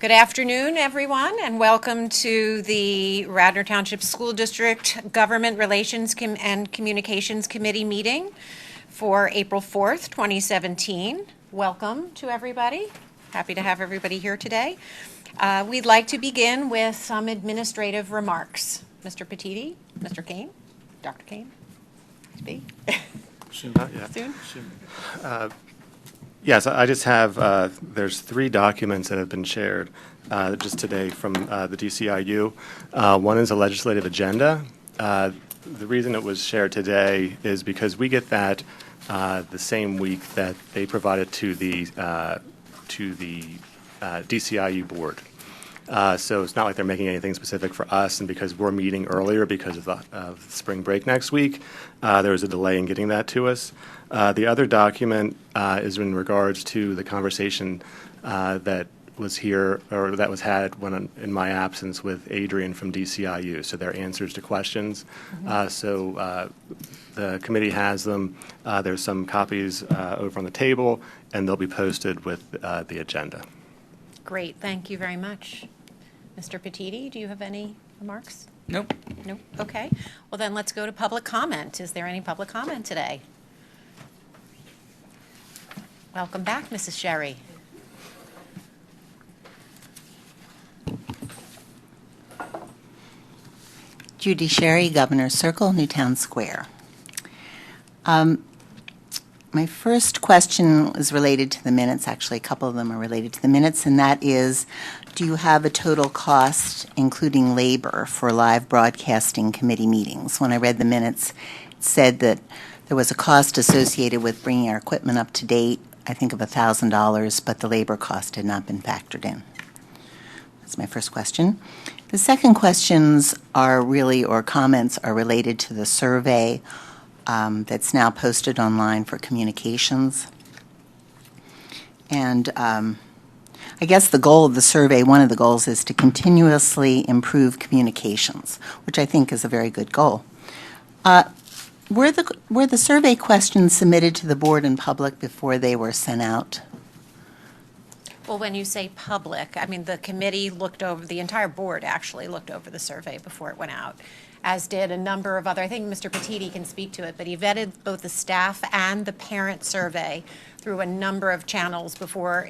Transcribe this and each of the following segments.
Good afternoon, everyone, and welcome to the Radnor Township School District Government Relations and Communications Committee meeting for April 4th, 2017. Welcome to everybody. Happy to have everybody here today. We'd like to begin with some administrative remarks. Mr. Petiti, Mr. Kane, Dr. Kane, speak. Soon, not yet. Soon? Yes, I just have, there's 3 documents that have been shared just today from the DCIU. One is a legislative agenda. The reason it was shared today is because we get that the same week that they provided to the DCIU board. So it's not like they're making anything specific for us, and because we're meeting earlier because of the spring break next week, there was a delay in getting that to us. The other document is in regards to the conversation that was here, or that was had when in my absence with Adrienne from DCIU, so their answers to questions. So the committee has them. There's some copies over on the table, and they'll be posted with the agenda. Great, thank you very much. Mr. Petiti, do you have any remarks? Nope. Nope. Okay. Well, then let's go to public comment. Is there any public comment today? Welcome back, Mrs. Sherry. Judy Sherry, Governor's Circle, Newtown Square. My first question is related to the minutes. Actually, a couple of them are related to the minutes, and that is, do you have a total cost, including labor, for live broadcasting committee meetings? When I read the minutes, it said that there was a cost associated with bringing our equipment up to date, I think of $1,000, but the labor cost had not been factored in. That's my first question. The second questions are really, or comments are related to the survey that's now posted online for communications. And I guess the goal of the survey, one of the goals, is to continuously improve communications, which I think is a very good goal. Were the survey questions submitted to the board in public before they were sent out? Well, when you say public, I mean the committee looked over, the entire board actually looked over the survey before it went out, as did a number of other, I think Mr. Petiti can speak to it, but he vetted both the staff and the parent survey through a number of channels before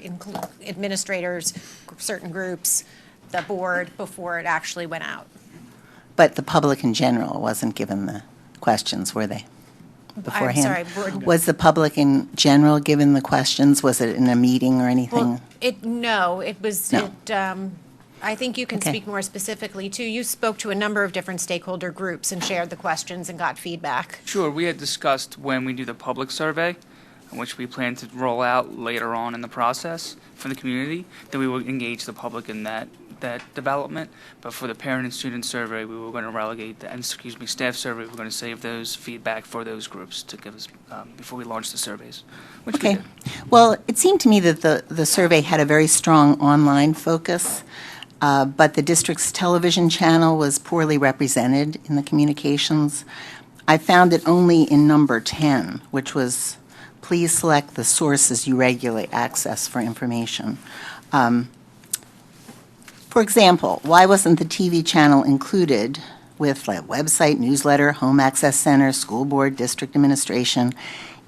administrators, certain groups, the board, before it actually went out. But the public in general wasn't given the questions, were they? Beforehand? I'm sorry. Was the public in general given the questions? Was it in a meeting or anything? Well, it was. No. I think you can speak more specifically too. You spoke to a number of different stakeholder groups and shared the questions and got feedback. Sure, we had discussed when we do the public survey, which we plan to roll out later on in the process for the community, that we would engage the public in that development. But for the parent and student survey, we were going to relegate the, staff survey, we're going to save those feedback for those groups to give us before we launch the surveys. Which we did. Well, it seemed to me that the survey had a very strong online focus, but the district's television channel was poorly represented in the communications. I found it only in number 10, which was, please select the sources you regulate access for information. For example, why wasn't the TV channel included with like website, newsletter, home access center, school board, district administration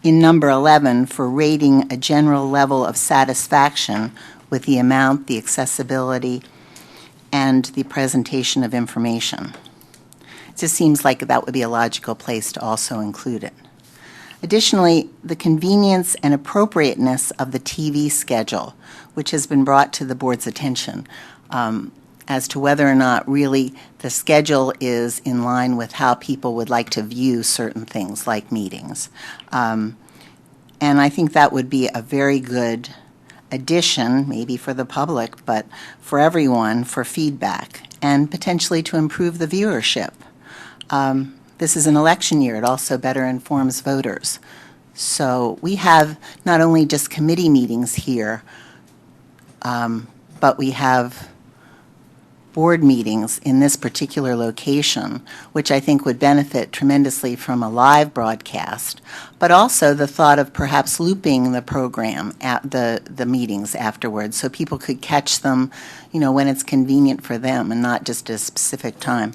in number 11 for rating a general level of satisfaction with the amount, the accessibility, and the presentation of information? It just seems like that would be a logical place to also include it. Additionally, the convenience and appropriateness of the TV schedule, which has been brought to the board's attention, as to whether or not really the schedule is in line with how people would like to view certain things like meetings. And I think that would be a very good addition, maybe for the public, but for everyone, for feedback and potentially to improve the viewership. This is an election year. It also better informs voters. So we have not only just committee meetings here, but we have board meetings in this particular location, which I think would benefit tremendously from a live broadcast, but also the thought of perhaps looping the program at the meetings afterwards so people could catch them, when it's convenient for them and not just at a specific time.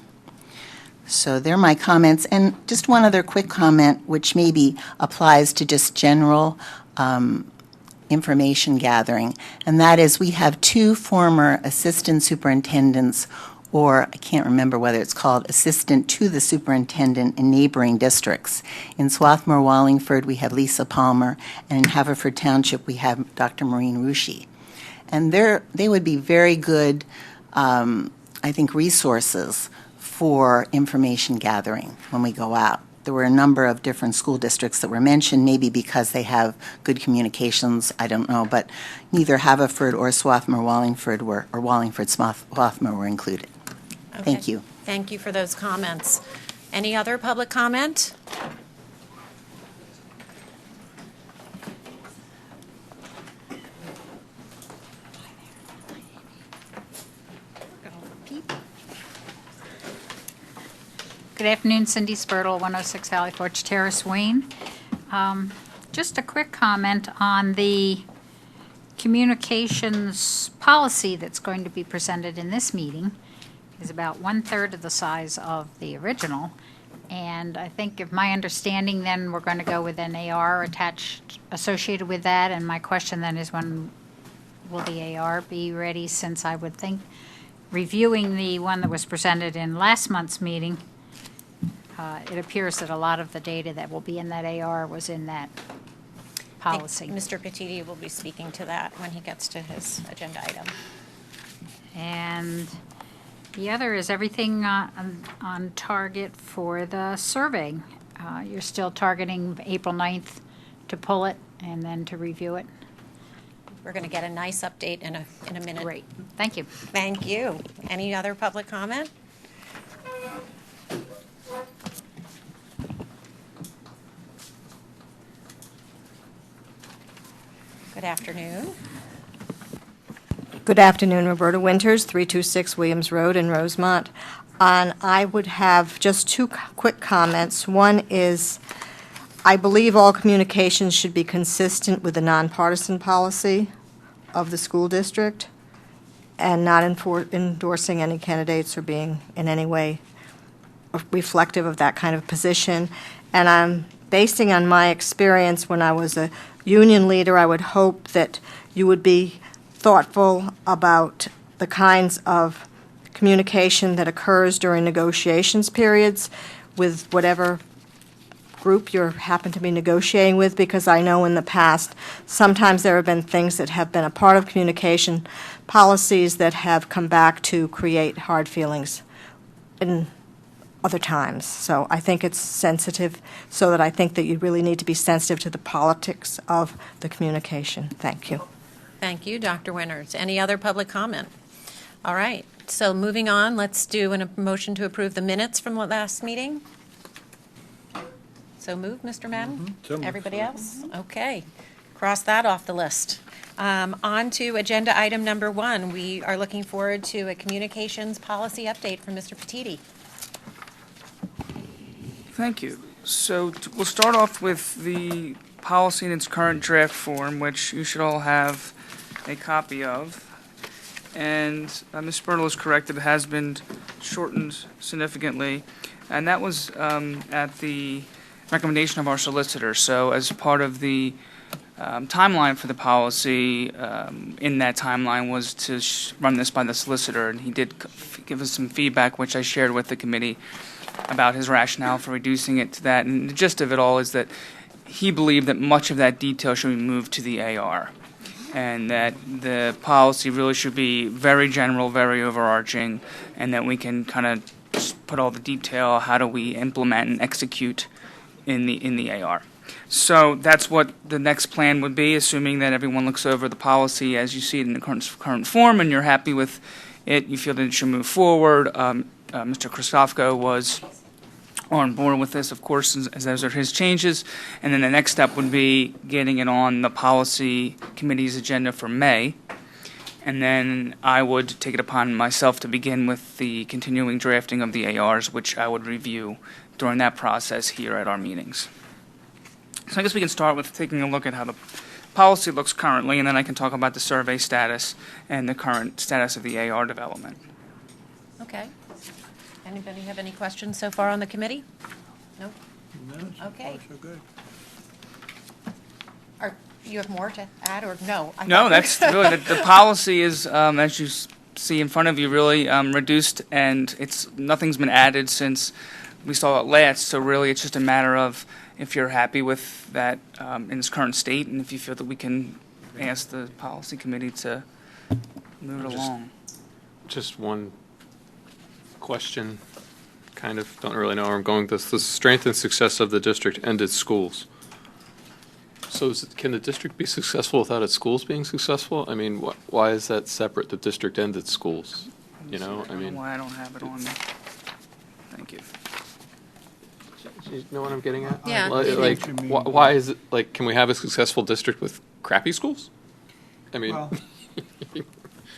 So they're my comments. And just one other quick comment, which maybe applies to just general information gathering, and that is we have 2 former assistant superintendents, or I can't remember whether it's called assistant to the superintendent in neighboring districts. In Swarthmore, Wallingford, we have Lisa Palmer, and in Haverford Township, we have Dr. Maureen Rushi. And they would be very good, I think, resources for information gathering when we go out. There were a number of different school districts that were mentioned, maybe because they have good communications, I don't know, but neither Haverford or Swarthmore Wallingford or Wallingford Swarthmore were included. Okay. Thank you. Thank you for those comments. Any other public comment? Good afternoon, Cindy Spurtle, 106 Valley Forge Terrace, Wayne. Just a quick comment on the communications policy that's going to be presented in this meeting. Is about 1/3 of the size of the original. And I think, if my understanding, then we're going to go with an AR associated with that. And my question then is, when will the AR be ready? Since I would think, reviewing the one that was presented in last month's meeting, it appears that a lot of the data that will be in that AR was in that policy. Mr. Petiti will be speaking to that when he gets to his agenda item. And the other is everything on target for the survey. You're still targeting April 9th to pull it and then to review it. We're going to get a nice update in a minute. Great. Thank you. Thank you. Any other public comment? Good afternoon. Good afternoon, Roberta Winters, 326 Williams Road in Rosemont. And I would have just 2 quick comments. One is, I believe all communications should be consistent with the nonpartisan policy of the school district and not endorsing any candidates or being in any way reflective of that kind of position. And I'm basing on my experience when I was a union leader, I would hope that you would be thoughtful about the kinds of communication that occurs during negotiations periods with whatever group you happen to be negotiating with, because I know in the past sometimes there have been things that have been a part of communication policies that have come back to create hard feelings in other times. So I think it's sensitive, so that I think that you really need to be sensitive to the politics of the communication. Thank you. Thank you, Dr. Winters. Any other public comment? All right. So moving on, let's do a motion to approve the minutes from the last meeting. So moved, Mr. Madden? Everybody else? Okay. Cross that off the list. On to agenda item number 1. We are looking forward to a communications policy update from Mr. Petiti. Thank you. So we'll start off with the policy in its current draft form, which you should all have a copy of. And Ms. Spurtle is correct, it has been shortened significantly. And that was at the recommendation of our solicitor. So as part of the timeline for the policy, in that timeline was to run this by the solicitor. And he did give us some feedback, which I shared with the committee, about his rationale for reducing it to that. And the gist of it all is that he believed that much of that detail should be moved to the AR, and that the policy really should be very general, very overarching, and that we can kind of just put all the detail, how do we implement and execute in the AR. So that's what the next plan would be, assuming that everyone looks over the policy as you see it in the current form and you're happy with it, you feel that it should move forward. Mr. Kristofko was on board with this, of course, as those are his changes. And then the next step would be getting it on the policy committee's agenda for May. And then I would take it upon myself to begin with the continuing drafting of the ARs, which I would review during that process here at our meetings. So I guess we can start with taking a look at how the policy looks currently, and then I can talk about the survey status and the current status of the AR development. Okay. Anybody have any questions so far on the committee? No? Okay. So good. Are, you have more to add, or no? No, that's really, the policy is, as you see in front of you, really reduced, and nothing's been added since we saw it last, so really it's just a matter of if you're happy with that in its current state, and if you feel that we can ask the policy committee to move it along. Just one question, kind of, don't really know where I'm going with this. The strength and success of the district and its schools. So can the district be successful without its schools being successful? I mean, why is that separate, the district and its schools? You know, I mean. Why I don't have it on. Thank you. You know what I'm getting at? Yeah. Like, why is it, like, can we have a successful district with crappy schools? I mean. Well,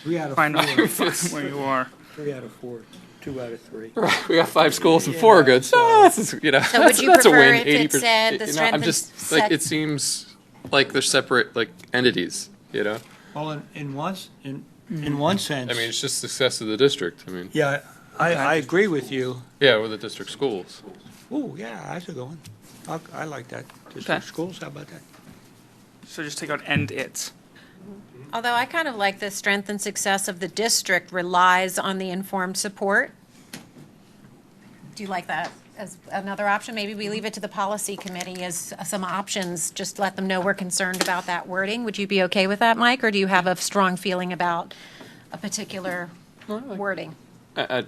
3 out of Find out 4. where you are. 3 out of 4. 2 out of 3. We got 5 schools and 4 are good. So that's, you know, So would you that's a prefer win. if it 80%. said the You know, strength I'm and just like, it seems like they're separate, like, entities. You know. Well, in one sense. I mean, it's just success of the district. I mean. Yeah, I agree with you. Yeah, with the district schools. Oh, yeah, that's a good one. I like that. District Okay. schools, how about that? So just take out "and its." Although I kind of like the strength and success of the district relies on the informed support. Do you like that as another option? Maybe we leave it to the policy committee as some options, just let them know we're concerned about that wording. Would you be okay with that, Mike, or do you have a strong feeling about a particular wording? I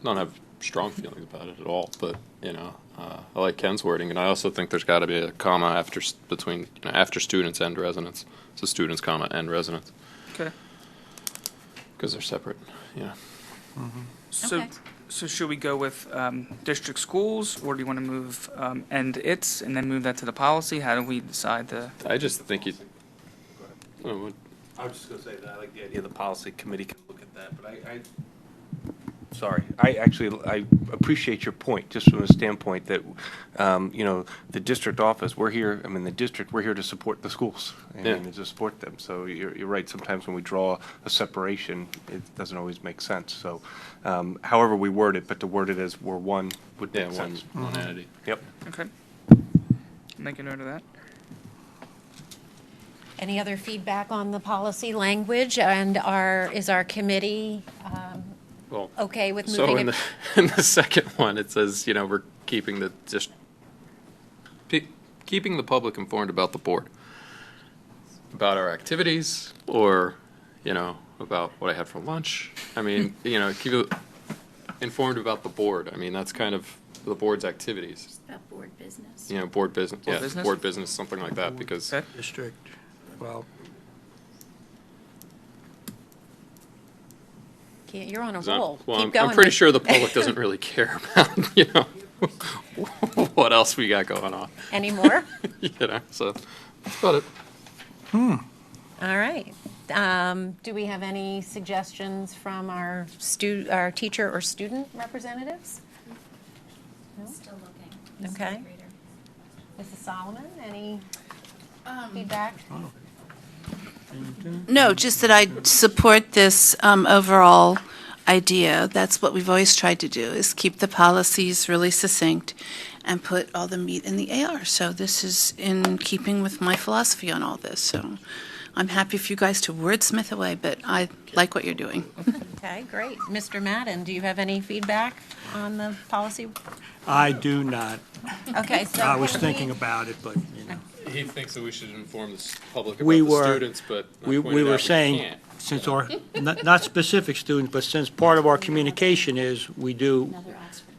don't have strong feelings about it at all, but you know, I like Ken's wording, and I also think there's got to be a comma between after students and residents. So students, comma, and residents, Okay. because they're separate. Yeah. So, Okay. so should we go with district schools, or do you want to move "and its" and then move that to the policy? How do we decide the? I just think you. I was just going to say that I like the idea the policy committee can look at that, but I appreciate your point, just from the standpoint that, the district office, we're here to support the schools and to support them. So you're right, sometimes when we draw a separation, it doesn't always make sense. So however we word it, but to word it as we're one would make sense. One entity. Yep. Okay. Make a note of that. Any other feedback on the policy language, and is our committee Well, okay with so moving it? in the second one, it says, we're keeping keeping the public informed about the board, about our activities, or, about what I had for lunch. I mean, keep it informed about the board. I mean, that's kind of the board's activities. About board business. Board business, Board yeah, business? board business, something like that, because Okay. District, well, You're on a So, roll. well, Keep I'm going. pretty sure the public doesn't really care about, what else we got going on. Any more? So that's about it. All right. Do we have any suggestions from our teacher or student representatives? Still looking. Okay. Mrs. Solomon, any feedback? No, just that I support this overall idea. That's what we've always tried to do, is keep the policies really succinct and put all the meat in the AR. So this is in keeping with my philosophy on all this. So I'm happy for you guys to wordsmith away, but I like what you're doing. Okay, great. Mr. Madden, do you have any feedback on the policy? I do not. Okay, so. I was thinking about it, but, He thinks that we should inform the public We about the were- students, but I we pointed out were saying, can't. since our, not specific students, but since part of our communication is we do Another Oxford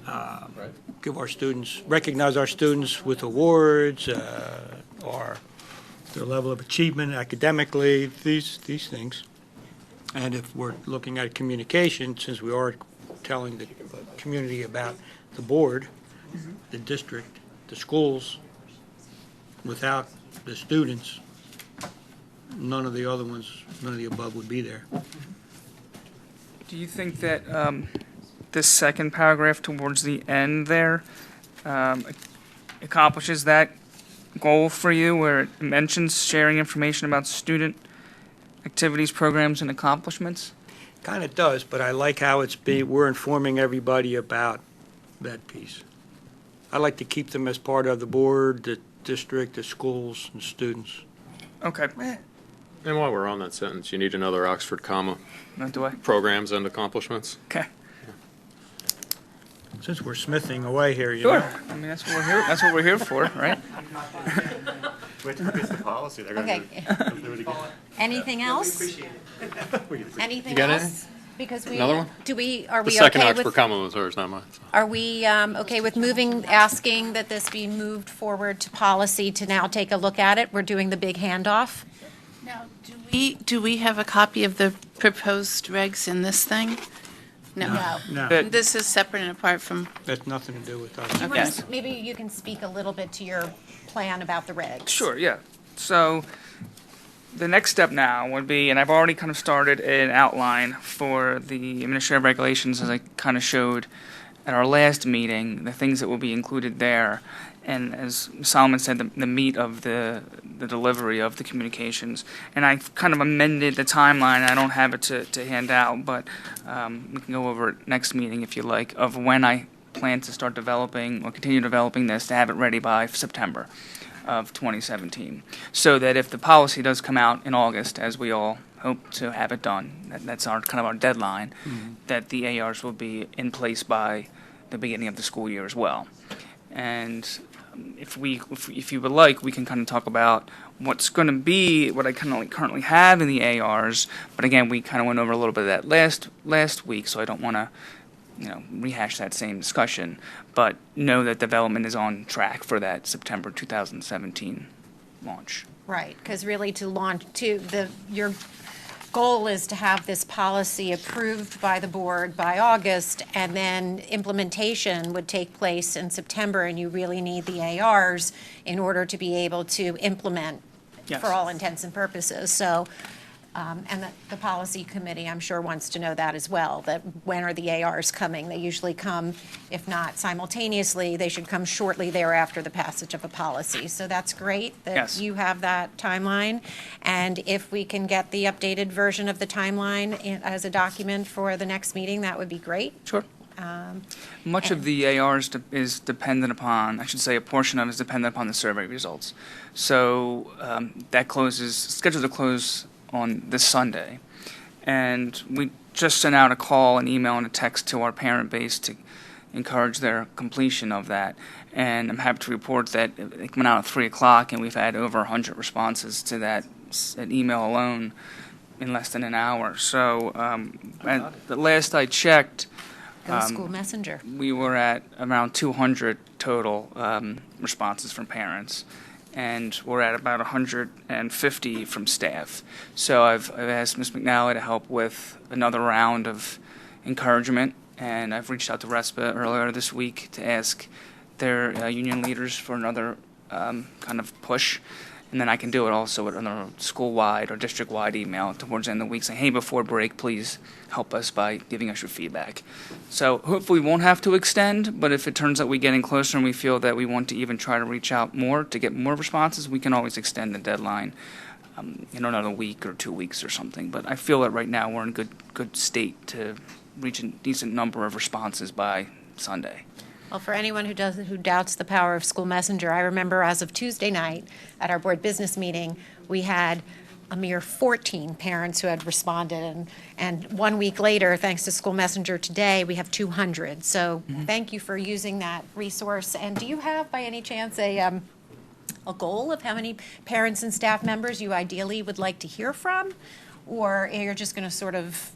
comma. Right. give our students, recognize our students with awards, or their level of achievement academically, these things. And if we're looking at communication, since we are telling the community about the board, the district, the schools, without the students, none of the other ones, none of the above would be there. Do you think that this second paragraph towards the end there accomplishes that goal for you, where it mentions sharing information about student activities, programs, and accomplishments? Kind of does, but I like how we're informing everybody about that piece. I like to keep them as part of the board, the district, the schools, and students. Okay. And while we're on that sentence, you need another Oxford comma. Do I? Programs and accomplishments. Okay. Since we're smithing away here, you Sure. know. I mean, that's what we're here. That's what we're here for, right? Wait till it's the policy. They're gonna Okay. Anything else? Anything You got else? Because we, Another one? are The we second okay Oxford with, comma was hers, not mine. So. are we okay with asking that this be moved forward to policy to now take a look at it? We're doing the big handoff. Now, do we have a copy of the proposed regs in this thing? No. No, Good. This is separate and apart from, that's nothing to do with us. Do you wanna Yes. maybe you can speak a little bit to your plan about the regs. Sure, yeah. So the next step now would be, and I've already kind of started an outline for the administrative regulations, as I kind of showed at our last meeting, the things that will be included there. And as Solomon said, the meat of the delivery of the communications. And I've kind of amended the timeline. I don't have it to hand out, but we can go over it next meeting if you like, of when I plan to start developing or continue developing this to have it ready by September of 2017. So that if the policy does come out in August, as we all hope to have it done, that's our kind of our deadline, that the ARs will be in place by the beginning of the school year as well. And if you would like, we can kind of talk about what's going to be what I currently have in the ARs. But again, we kind of went over a little bit of that last week, so I don't want to rehash that same discussion. But know that development is on track for that September 2017 launch. Right, because really your goal is to have this policy approved by the board by August, and then implementation would take place in September, and you really need the ARs in order to be able to implement Yes. for all intents and purposes. So, and the policy committee, I'm sure, wants to know that as well, that when are the ARs coming? They usually come, if not simultaneously, they should come shortly thereafter the passage of a policy. So that's great that Yes. you have that timeline. And if we can get the updated version of the timeline as a document for the next meeting, that would be great. Sure. Much of the ARs is dependent upon, I should say, a portion of it is dependent upon the survey results. So that scheduled to close on this Sunday. And we just sent out a call, an email, and a text to our parent base to encourage their completion of that. And I'm happy to report that it went out at 3 o'clock, and we've had over 100 responses to that email alone in less than an hour. So at the last I checked, Go School Messenger. we were at around 200 total responses from parents, and we're at about 150 from staff. So I've asked Ms. McNally to help with another round of encouragement, and I've reached out to RESPA earlier this week to ask their union leaders for another kind of push. And then I can do it also with another school-wide or district-wide email towards the end of the week saying, hey, before break, please help us by giving us your feedback. So hopefully we won't have to extend, but if it turns out we're getting closer and we feel that we want to even try to reach out more to get more responses, we can always extend the deadline another week or 2 weeks or something. But I feel that right now we're in good state to reach a decent number of responses by Sunday. Well, for anyone who doubts the power of School Messenger, I remember as of Tuesday night at our board business meeting, we had a mere 14 parents who had responded, and 1 week later, thanks to School Messenger today, we have 200. So thank you for using that resource. And do you have, by any chance, a goal of how many parents and staff members you ideally would like to hear from, or you're just going to sort of?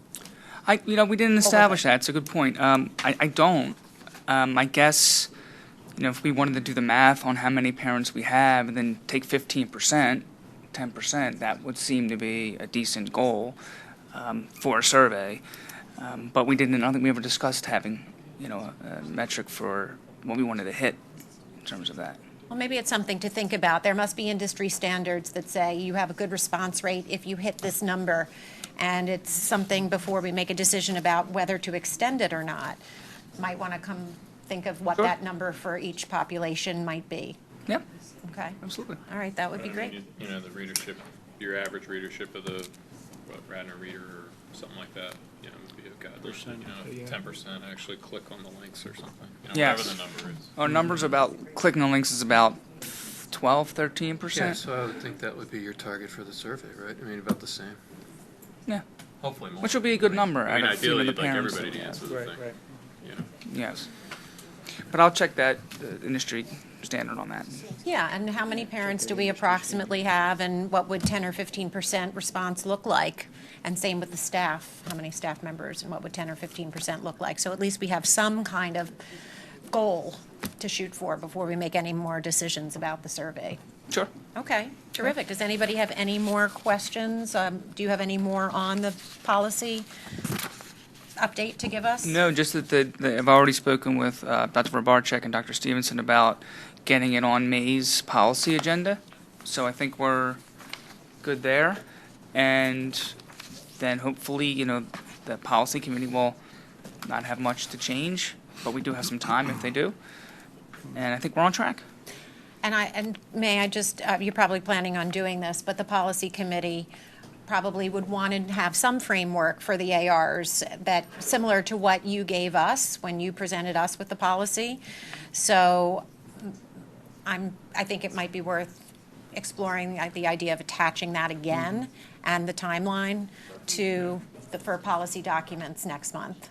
We didn't establish that. It's a good point. I don't. I guess, if we wanted to do the math on how many parents we have and then take 15%, 10%, that would seem to be a decent goal for a survey. But I don't think we ever discussed having, a metric for what we wanted to hit in terms of that. Well, maybe it's something to think about. There must be industry standards that say you have a good response rate if you hit this number. And it's something before we make a decision about whether to extend it or not. Might want to come think of what Sure. that number for each population might be. Yep, Okay? absolutely. All right, that would be But I mean, great. You know, the readership, your average readership of the, Radnor Reader or something like that, you know, would be a guide. Percent, You know, yeah. 10% actually click on the links or something. You know, Yes. whatever the number is. Our numbers about clicking on links is about 12, Yeah, 13%. so I would think that would be your target for the survey, right? I mean, about the same. Yeah, Hopefully more. which will be a good number. I mean, out of seeing ideally, the you'd like parents. everybody to answer the Right, thing. right. You know. Yes. But I'll check that industry standard on that. Yeah, and how many parents do we approximately have, and what would 10 or 15% response look like? And same with the staff, how many staff members, and what would 10 or 15% look like? So at least we have some kind of goal to shoot for before we make any more decisions about the survey. Sure. Okay, terrific. Does anybody have any more questions? Do you have any more on the policy update to give us? No, just that I've already spoken with Dr. Verbarchek and Dr. Stevenson about getting it on May's policy agenda. So I think we're good there. And then hopefully, you know, the policy committee will not have much to change, but we do have some time if they do. And I think we're on track. And may I just, you're probably planning on doing this, but the policy committee probably would want to have some framework for the ARs that, similar to what you gave us when you presented us with the policy. So I think it might be worth exploring the idea of attaching that again and the timeline to for policy documents next month.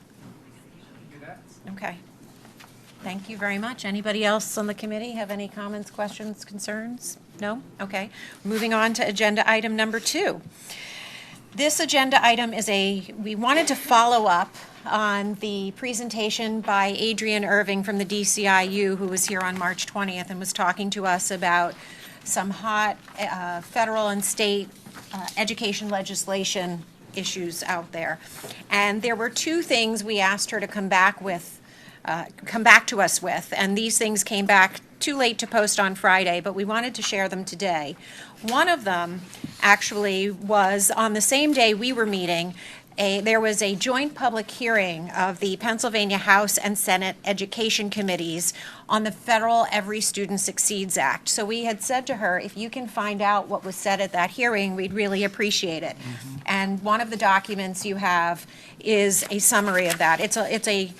Okay. Thank you very much. Anybody else on the committee have any comments, questions, concerns? No? Okay. Moving on to agenda item number 2. This agenda item is we wanted to follow up on the presentation by Adrienne Irving from the DCIU, who was here on March 20th and was talking to us about some hot federal and state education legislation issues out there. And there were 2 things we asked her to come back to us with, and these things came back too late to post on Friday, but we wanted to share them today. One of them actually was on the same day we were meeting. There was a joint public hearing of the Pennsylvania House and Senate Education Committees on the federal Every Student Succeeds Act. So we had said to her, if you can find out what was said at that hearing, we'd really appreciate it. And one of the documents you have is a summary of that. It's a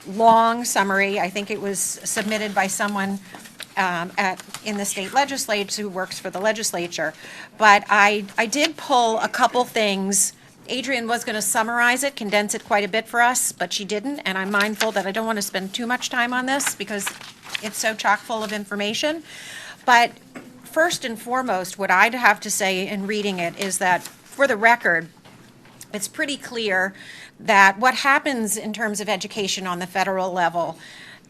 long summary. I think it was submitted by someone in the state legislature who works for the legislature. But I did pull a couple things. Adrienne was going to summarize it, condense it quite a bit for us, but she didn't, and I'm mindful that I don't want to spend too much time on this because it's so chock full of information. But first and foremost, what I'd have to say in reading it is that, for the record, it's pretty clear that what happens in terms of education on the federal level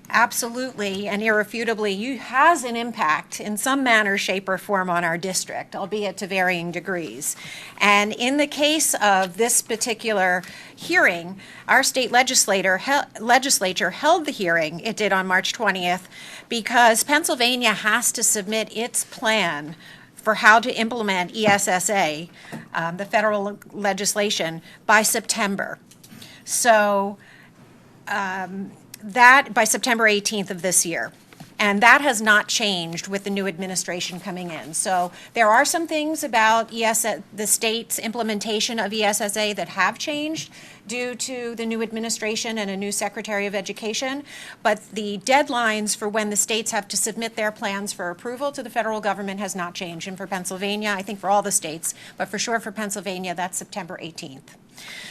absolutely and irrefutably has an impact in some manner, shape, or form on our district, albeit to varying degrees. And in the case of this particular hearing, our state legislature held the hearing it did on March 20th because Pennsylvania has to submit its plan for how to implement ESSA, the federal legislation, by September. So that by September 18th of this year. And that has not changed with the new administration coming in. So there are some things about the state's implementation of ESSA that have changed due to the new administration and a new Secretary of Education. But the deadlines for when the states have to submit their plans for approval to the federal government has not changed. And for Pennsylvania, I think for all the states, but for sure for Pennsylvania, that's September 18th.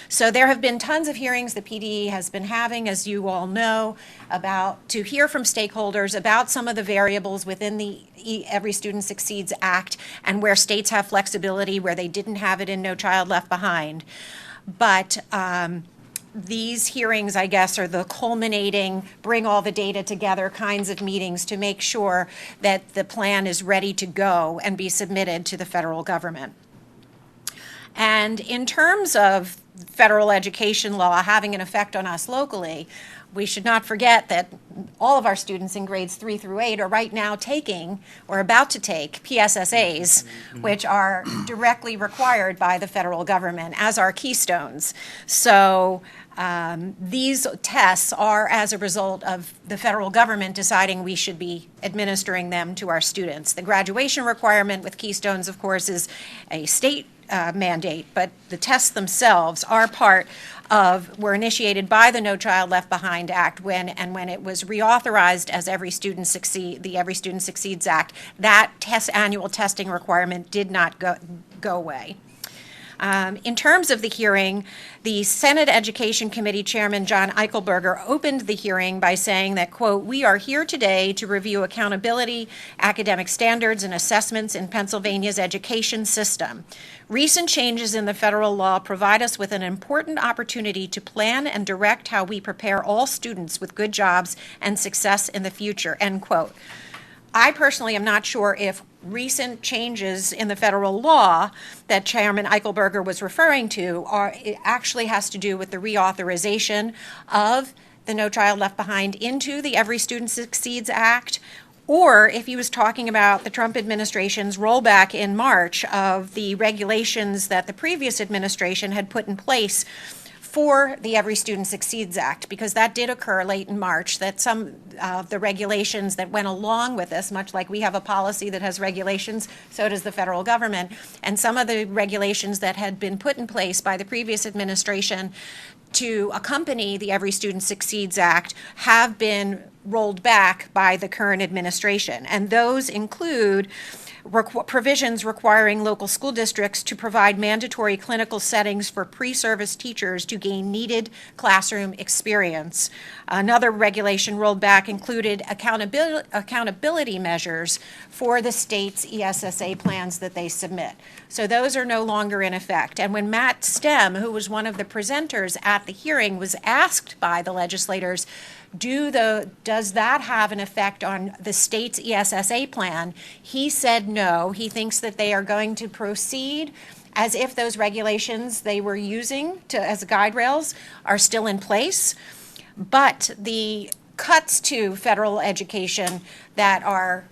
So there have been tons of hearings the PDE has been having, as you all know, to hear from stakeholders about some of the variables within the Every Student Succeeds Act and where states have flexibility, where they didn't have it in No Child Left Behind. But these hearings, I guess, are the culminating, bring all the data together kinds of meetings to make sure that the plan is ready to go and be submitted to the federal government. And in terms of federal education law having an effect on us locally, we should not forget that all of our students in grades 3 through 8 are right now taking or about to take PSSAs, which are directly required by the federal government as our keystones. So these tests are as a result of the federal government deciding we should be administering them to our students. The graduation requirement with keystones, of course, is a state mandate, but the tests themselves are were initiated by the No Child Left Behind Act when it was reauthorized as the Every Student Succeeds Act. That annual testing requirement did not go away. In terms of the hearing, the Senate Education Committee Chairman John Eichelberger opened the hearing by saying that, quote, "We are here today to review accountability, academic standards, and assessments in Pennsylvania's education system. Recent changes in the federal law provide us with an important opportunity to plan and direct how we prepare all students with good jobs and success in the future," end quote. I personally am not sure if recent changes in the federal law that Chairman Eichelberger was referring to it actually has to do with the reauthorization of the No Child Left Behind into the Every Student Succeeds Act, or if he was talking about the Trump administration's rollback in March of the regulations that the previous administration had put in place for the Every Student Succeeds Act, because that did occur late in March, that some of the regulations that went along with this, much like we have a policy that has regulations, so does the federal government, and some of the regulations that had been put in place by the previous administration to accompany the Every Student Succeeds Act have been rolled back by the current administration. And those include provisions requiring local school districts to provide mandatory clinical settings for pre-service teachers to gain needed classroom experience. Another regulation rolled back included accountability measures for the state's ESSA plans that they submit. So those are no longer in effect. And when Matt Stem, who was one of the presenters at the hearing, was asked by the legislators, does that have an effect on the state's ESSA plan? He said no. He thinks that they are going to proceed as if those regulations they were using as guide rails are still in place. But the cuts to federal education that are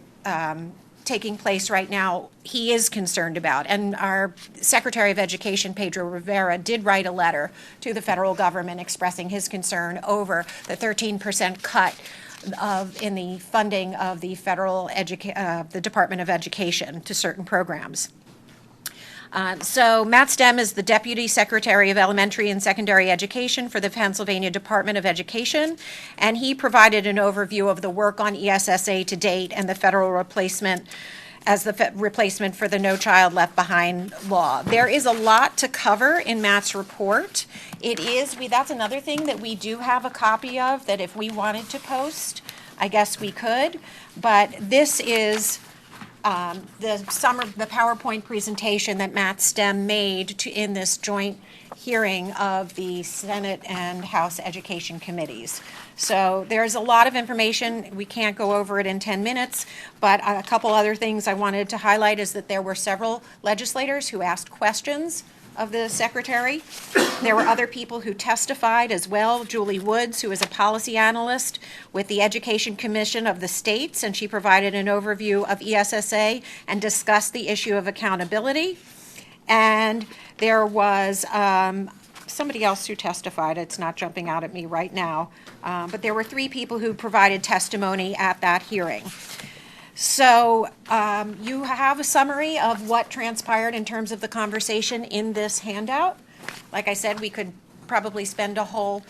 taking place right now, he is concerned about. And our Secretary of Education, Pedro Rivera, did write a letter to the federal government expressing his concern over the 13% cut in the funding of the the Department of Education to certain programs. So Matt Stem is the Deputy Secretary of Elementary and Secondary Education for the Pennsylvania Department of Education, and he provided an overview of the work on ESSA to date and the federal replacement as the replacement for the No Child Left Behind law. There is a lot to cover in Matt's report. That's another thing that we do have a copy of, that if we wanted to post, I guess we could, but this is the PowerPoint presentation that Matt Stem made in this joint hearing of the Senate and House Education Committees. So there's a lot of information. We can't go over it in 10 minutes, but a couple other things I wanted to highlight is that there were several legislators who asked questions of the Secretary. There were other people who testified as well. Julie Woods, who is a policy analyst with the Education Commission of the states, and she provided an overview of ESSA and discussed the issue of accountability. And there was somebody else who testified. It's not jumping out at me right now. But there were 3 people who provided testimony at that hearing. So you have a summary of what transpired in terms of the conversation in this handout. Like I said, we could probably spend a whole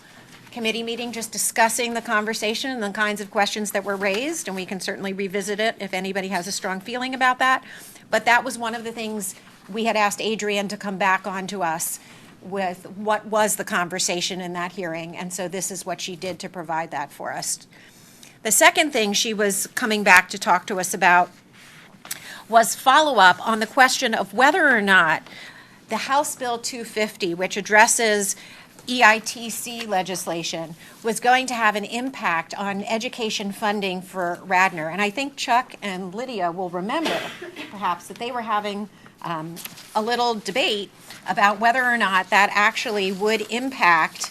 committee meeting just discussing the conversation and the kinds of questions that were raised, and we can certainly revisit it if anybody has a strong feeling about that. But that was one of the things we had asked Adrienne to come back on to us with what was the conversation in that hearing, and so this is what she did to provide that for us. The second thing she was coming back to talk to us about was follow-up on the question of whether or not the House Bill 250, which addresses EITC legislation, was going to have an impact on education funding for Radnor. And I think Chuck and Lydia will remember, perhaps, that they were having a little debate about whether or not that actually would impact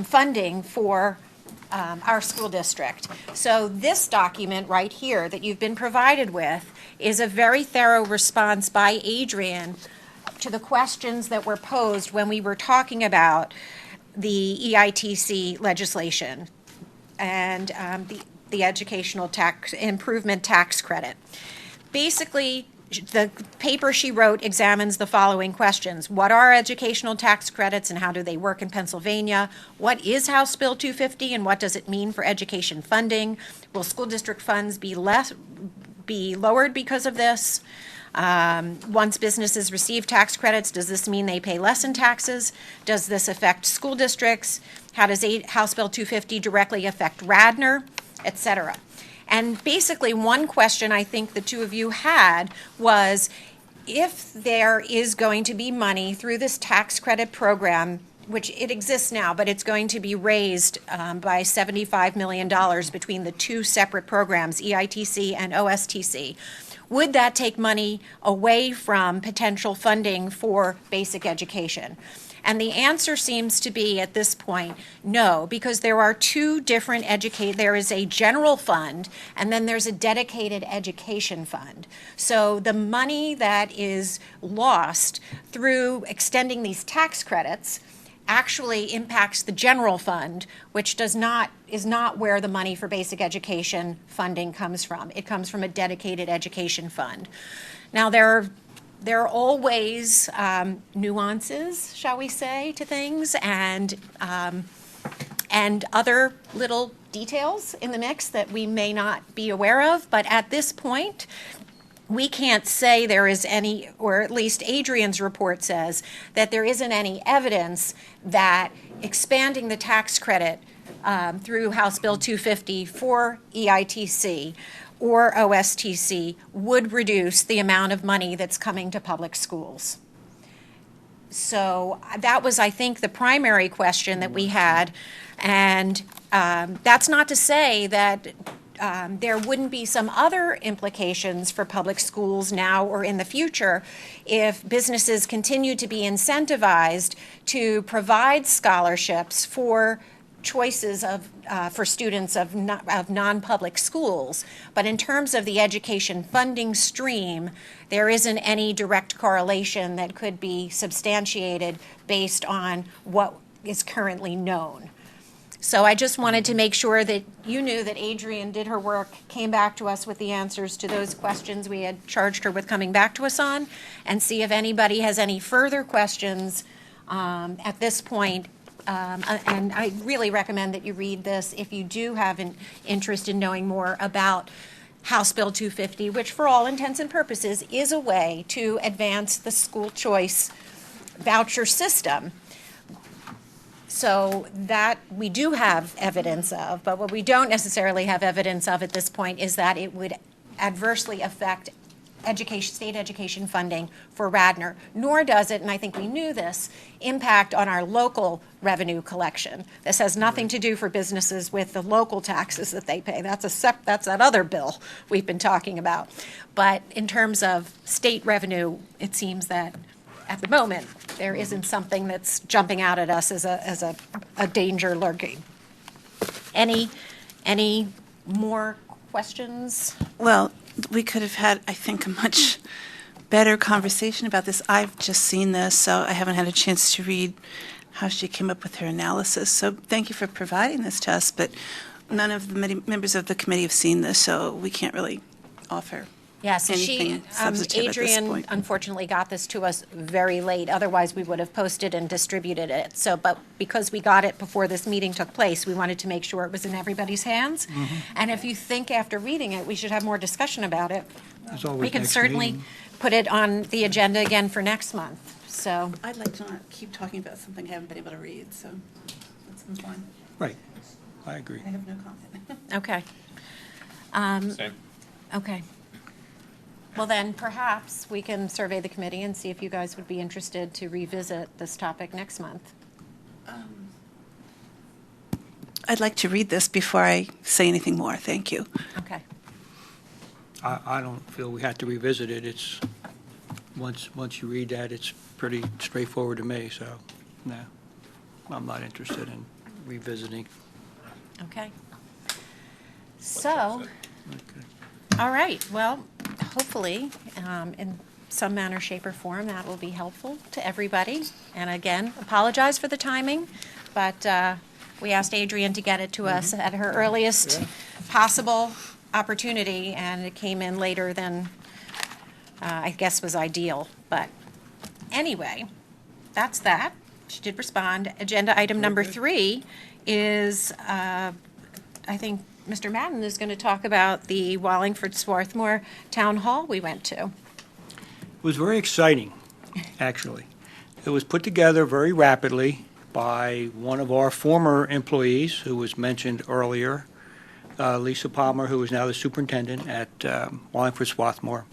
funding for our school district. So this document right here that you've been provided with is a very thorough response by Adrienne to the questions that were posed when we were talking about the EITC legislation and the educational tax improvement tax credit. Basically, the paper she wrote examines the following questions. What are educational tax credits and how do they work in Pennsylvania? What is House Bill 250 and what does it mean for education funding? Will school district funds be lowered because of this? Once businesses receive tax credits, does this mean they pay less in taxes? Does this affect school districts? How does House Bill 250 directly affect Radnor, et cetera? And basically, one question I think the two of you had was, if there is going to be money through this tax credit program, which it exists now, but it's going to be raised by $75 million between the two separate programs, EITC and OSTC, would that take money away from potential funding for basic education? And the answer seems to be, at this point, no, because there are two different there is a general fund, and then there's a dedicated education fund. So the money that is lost through extending these tax credits actually impacts the general fund, which is not where the money for basic education funding comes from. It comes from a dedicated education fund. Now, there are always nuances, shall we say, to things, and other little details in the mix that we may not be aware of. But at this point, we can't say there is any, or at least Adrienne's report says, that there isn't any evidence that expanding the tax credit through House Bill 250 for EITC or OSTC would reduce the amount of money that's coming to public schools. So that was, I think, the primary question that we had. And that's not to say that there wouldn't be some other implications for public schools now or in the future if businesses continue to be incentivized to provide scholarships for choices for students of non-public schools. But in terms of the education funding stream, there isn't any direct correlation that could be substantiated based on what is currently known. So I just wanted to make sure that you knew that Adrienne did her work, came back to us with the answers to those questions we had charged her with coming back to us on, and see if anybody has any further questions at this point. And I really recommend that you read this if you do have an interest in knowing more about House Bill 250, which for all intents and purposes is a way to advance the school choice voucher system. So that we do have evidence of, but what we don't necessarily have evidence of at this point is that it would adversely affect state education funding for Radnor, nor does it, and I think we knew this, impact on our local revenue collection. This has nothing to do for businesses with the local taxes that they pay. That's that other bill we've been talking about. But in terms of state revenue, it seems that at the moment there isn't something that's jumping out at us as a danger lurking. Any more questions? Well, we could have had, I think, a much better conversation about this. I've just seen this, so I haven't had a chance to read how she came up with her analysis. So thank you for providing this to us, but none of the members of the committee have seen this, so we can't really offer Yes, anything substantive at this Adrienne point. unfortunately got this to us very late. Otherwise, we would have posted and distributed it. So, but because we got it before this meeting took place, we wanted to make sure it was in everybody's hands. Mm-hmm. And if you think after reading it, we should have more discussion about it, There's always we can next certainly meeting. put it on the agenda again for next month. So, I'd like to not keep talking about something I haven't been able to read, so let's move on. Right, I agree. I have no comment. okay. Same. Okay. Well, then perhaps we can survey the committee and see if you guys would be interested to revisit this topic next month. I'd like to read this before I say anything more. Thank you. Okay. I don't feel we have to revisit it. It's, once you read that, it's pretty straightforward to me, so, no. I'm not interested in revisiting. Okay. So, all right, well, hopefully, in some manner, shape, or form, that will be helpful to everybody. And again, apologize for the timing, but we asked Adrienne to get it to us at her earliest possible opportunity, and it came in later than I guess was ideal. But anyway, that's that. She did respond. Agenda item number 3 is, I think Mr. Madden is going to talk about the Wallingford Swarthmore Town Hall we went to. It was very exciting, actually. It was put together very rapidly by one of our former employees who was mentioned earlier, Lisa Palmer, who is now the superintendent at Wallingford Swarthmore.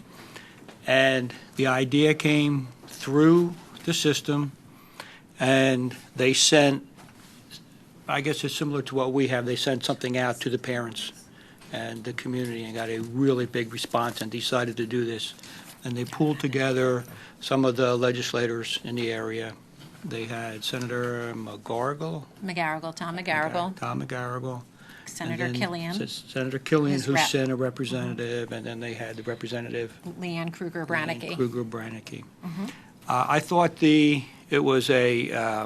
And the idea came through the system, and they sent, I guess it's similar to what we have, they sent something out to the parents and the community and got a really big response and decided to do this. And they pulled together some of the legislators in the area. They had Senator Tom McGarrigle, Tom McGarrigle. Senator and then Killian, Senator Killian, his who rep. sent a representative, and then they had the representative Leanne Kruger-Brannicky. Kruger-Brannicky. I thought it was a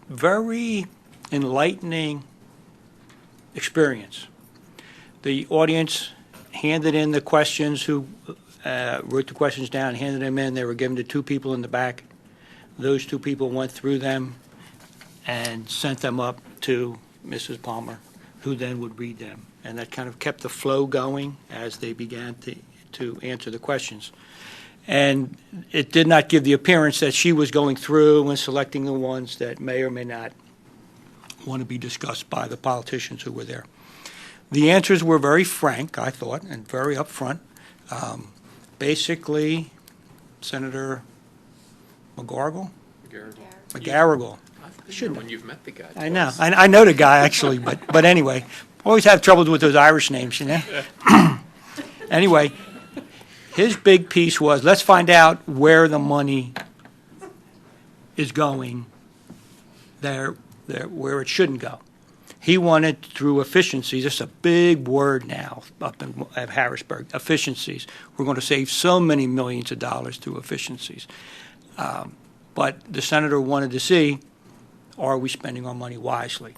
very enlightening experience. The audience handed in the questions, who wrote the questions down, handed them in. They were given to 2 people in the back. Those 2 people went through them and sent them up to Mrs. Palmer, who then would read them. And that kind of kept the flow going as they began to answer the questions. And it did not give the appearance that she was going through and selecting the ones that may or may not want to be discussed by the politicians who were there. The answers were very frank, I thought, and very upfront. Basically, Senator McGarrigle? McGarrigle. When you've met the guy. I know. I know the guy, actually, but anyway. Always have trouble with those Irish names, you know? Anyway, his big piece was, let's find out where the money is going there where it shouldn't go. He wanted through efficiencies, it's a big word now up at Harrisburg, efficiencies. We're going to save so many millions of dollars through efficiencies. But the senator wanted to see, are we spending our money wisely?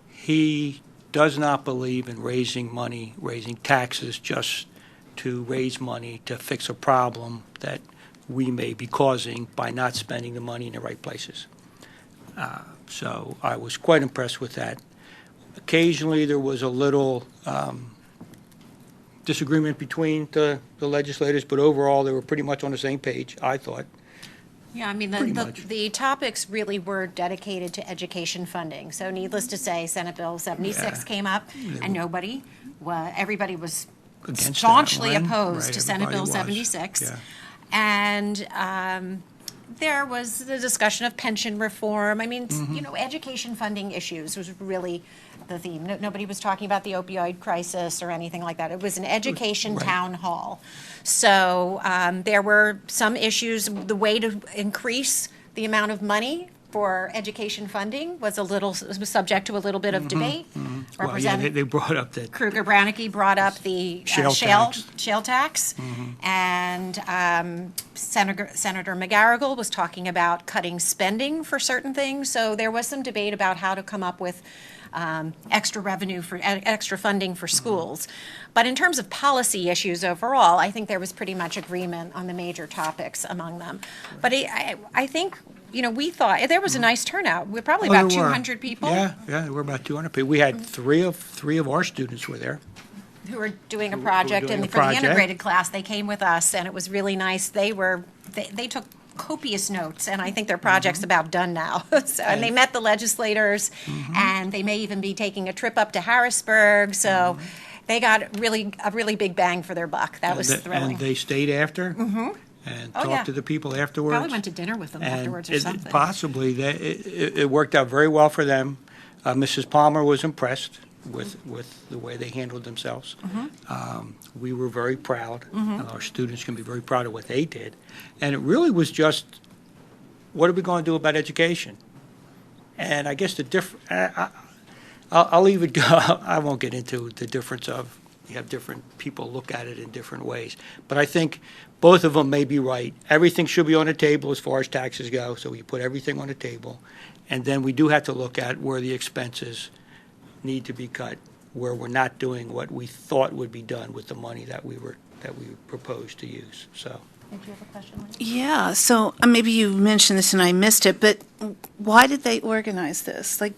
He does not believe in raising money, raising taxes just to raise money to fix a problem that we may be causing by not spending the money in the right places. So I was quite impressed with that. Occasionally there was a little disagreement between the legislators, but overall they were pretty much on the same page, I thought. Yeah, I mean, the topics really were dedicated to education funding. So needless to say, Senate Bill 76 came up, and everybody was Against staunchly that one. opposed Right, to Senate Bill everybody was. 76. Yeah. And there was the discussion of pension reform. I mean, education funding issues was really the theme. Nobody was talking about the opioid crisis or anything like that. It was an education town hall. So there were some issues. The way to increase the amount of money for education funding was subject to a little bit of debate. Well, yeah, they brought up that Kruger-Brannicky brought up the Shale tax, and Senator McGarrigle was talking about cutting spending for certain things. So there was some debate about how to come up with extra revenue for extra funding for schools. But in terms of policy issues overall, I think there was pretty much agreement on the major topics among them. But I think, we thought there was a nice turnout. We're probably about 200 people. Yeah, there were about 200 people. We had three of our students were there. Who were doing a project, doing and a for the project. integrated class, they came with us, and it was really nice. They took copious notes, and I think their project's about done now. And they met the legislators, and they may even be taking a trip up to Harrisburg. So they got a really big bang for their buck. That was thrilling. And they stayed after and talked to the people afterwards. Probably went to dinner with them afterwards or something. Possibly. It worked out very well for them. Mrs. Palmer was impressed with the way they handled themselves. We were very proud. Our students can be very proud of what they did. And it really was just, what are we going to do about education? And I guess I'll leave it go. I won't get into the difference of, you have different people look at it in different ways. But I think both of them may be right. Everything should be on the table as far as taxes go, so we put everything on the table. And then we do have to look at where the expenses need to be cut, where we're not doing what we thought would be done with the money that we proposed to use, so. Did you have a question, Lynn? Yeah, so maybe you mentioned this and I missed it, but why did they organize this? Like,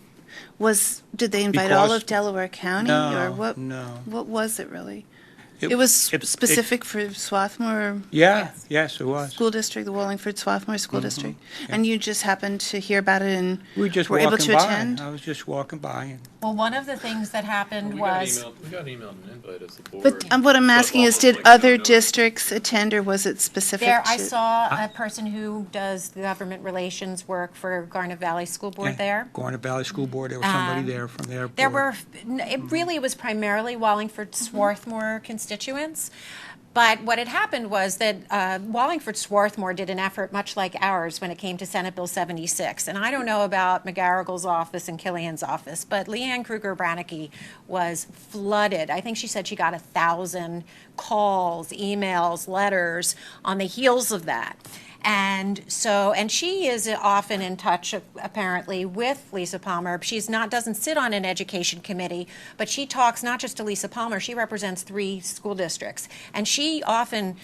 did they invite all Because- of Delaware County? No, Or what? no. What was it really? It was specific for Swarthmore Yeah, yes, it was. School District, the Wallingford Swarthmore School District? And you just happened to hear about it and We just were able walking to by. attend? I was just walking by, and Well, one of the things that happened was, We got emailed an invite as the board. But what I'm asking is, did other districts attend, or was it specific there, to? I saw a person who does the government relations work for Garnet Valley School Board yeah, there. Garnet Valley School Board, there was somebody there from their board. There were, it really was primarily Wallingford Swarthmore constituents. But what had happened was that Wallingford Swarthmore did an effort much like ours when it came to Senate Bill 76. And I don't know about McGarrigle's office and Killian's office, but Leanne Kruger-Branicki was flooded. I think she said she got 1,000 calls, emails, letters on the heels of that. And she is often in touch, apparently, with Lisa Palmer. She's doesn't sit on an education committee, but she talks not just to Lisa Palmer, she represents 3 school districts. And she often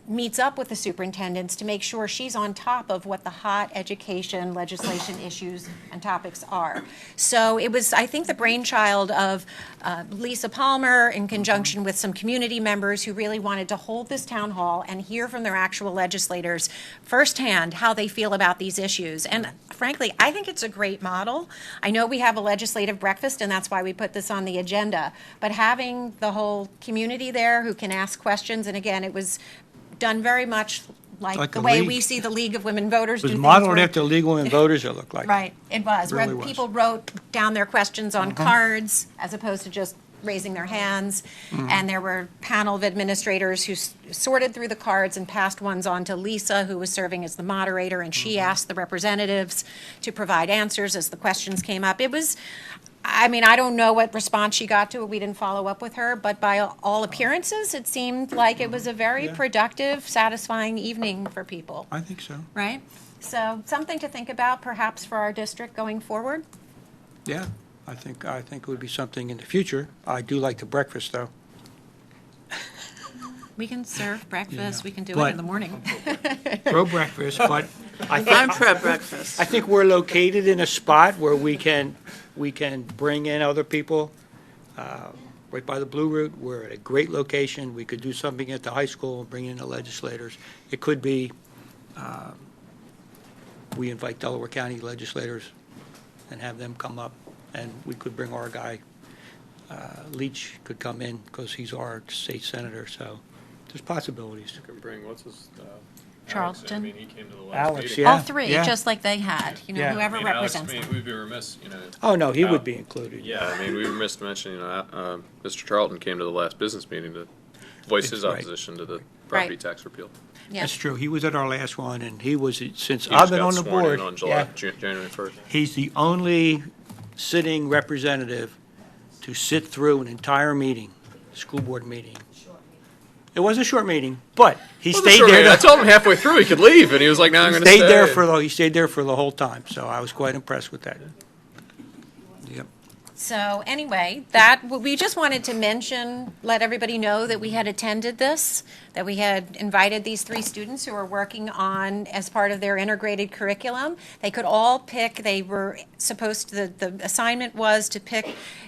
meets up with the superintendents to make sure she's on top of what the hot education legislation issues and topics are. So it was, I think, the brainchild of Lisa Palmer in conjunction with some community members who really wanted to hold this town hall and hear from their actual legislators firsthand how they feel about these issues. And frankly, I think it's a great model. I know we have a legislative breakfast, and that's why we put this on the agenda. But having the whole community there who can ask questions, and again, it was done very much like the a way league. we see the League of Women Voters It do was things. modeled where- after League of Women Voters, it looked like. Right, it was, Really where was. people wrote down their questions on cards as opposed to just raising their hands. And there were panel of administrators who sorted through the cards and passed ones on to Lisa, who was serving as the moderator, and she asked the representatives to provide answers as the questions came up. It was, I mean, I don't know what response she got to it. We didn't follow up with her, but by all appearances, it seemed like it was a very productive, satisfying evening for people, I think so, right? So something to think about perhaps for our district going forward. yeah. I think it would be something in the future. I do like the breakfast, though. We can serve breakfast, we can do it But- in the morning. Pro breakfast, but I think, I'm pro-breakfast. I think we're located in a spot where we can bring in other people. Right by the Blue Route, we're at a great location. We could do something at the high school, bring in the legislators. It could be, we invite Delaware County legislators and have them come up, and we could bring our guy, Leach could come in, because he's our state senator, so there's possibilities. You can bring, what's his, Charleston. Alex, I mean, he came to the last Alex, meeting. yeah. All three, yeah. just like they had, Yeah. whoever I mean, Alex, represents I mean, them. we'd be remiss, Oh, no, he Al- would be included. Yeah, I mean, we were remiss to mention, Mr. Charlton came to the last business meeting to voice his That's right. opposition to the property Right. tax repeal. Yeah. That's true. He was at our last one, and he was, since He I've just been got on the sworn in board, on yeah, January 1st. he's the only sitting representative to sit through an entire meeting, school board meeting. It was a short meeting, but he stayed there. I told him halfway through he could leave, and he was like, "No, I'm going to stay." He stayed there for the whole time, so I was quite impressed with that. Yep. So anyway, we just wanted to mention, let everybody know that we had attended this, that we had invited these 3 students who are working on, as part of their integrated curriculum. They could all pick, they were supposed to, the assignment was to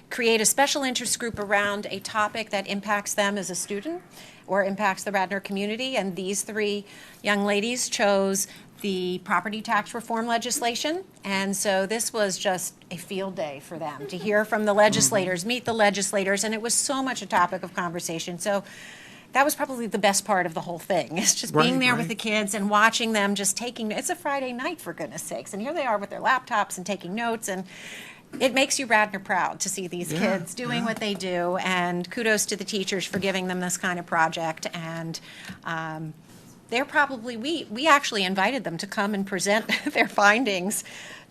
create a special interest group around a topic that impacts them as a student or impacts the Radnor community. And these 3 young ladies chose the property tax reform legislation. And so this was just a field day for them to hear from the legislators, meet the legislators, and it was so much a topic of conversation. So that was probably the best part of the whole thing, is just being Right, there right. with the kids and watching them just it's a Friday night, for goodness sakes. And here they are with their laptops and taking notes, and it makes you Radnor proud to see these kids doing what they do, and kudos to the teachers for giving them this kind of project. And they're probably, we actually invited them to come and present their findings